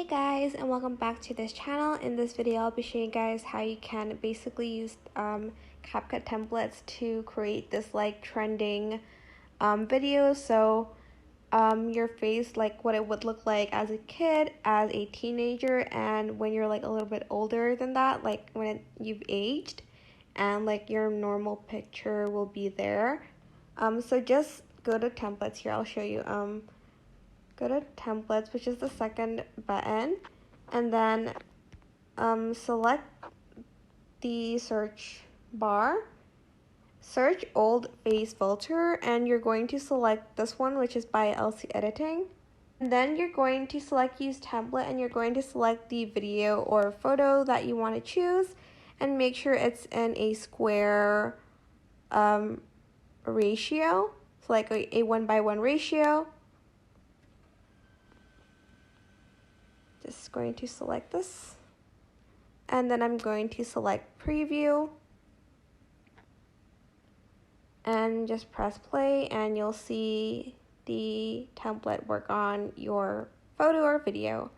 guys, and welcome back to this channel. In this video I'll be showing you guys how you can basically use CapCut templates to create this like trending video. So your face, like what it would look like as a kid, as a teenager, and when you're like a little bit older than that, like when you've aged, and like your normal picture will be there. So just go to templates here. I'll show you. Go to templates, which is the second button, and then select the search bar, search old face filter, and you're going to select this one, which is by LC Editing. And then you're going to select use template, and you're going to select the video or photo that you want to choose, and make sure it's in a square ratio, so like a 1:1 ratio. Just going to select this, and then I'm going to select preview and just press play, and you'll see the template work on your photo or video.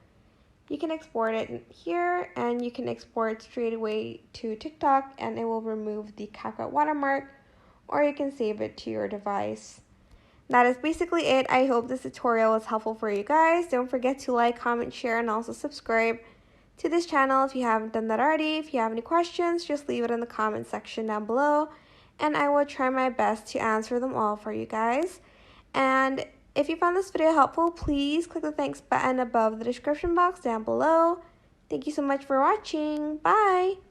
You can export it here, and you can export straight away to TikTok, and it will remove the CapCut watermark, or you can save it to your device. That is basically it. I hope this tutorial was helpful for you guys. Don't forget to like, comment, share, and also subscribe to this channel if you haven't done that already. If you have any questions, just leave it in the comment section down below, and I will try my best to answer them all for you guys. And if you found this video helpful, please click the thanks button above the description box down below. Thank you so much for watching. Bye!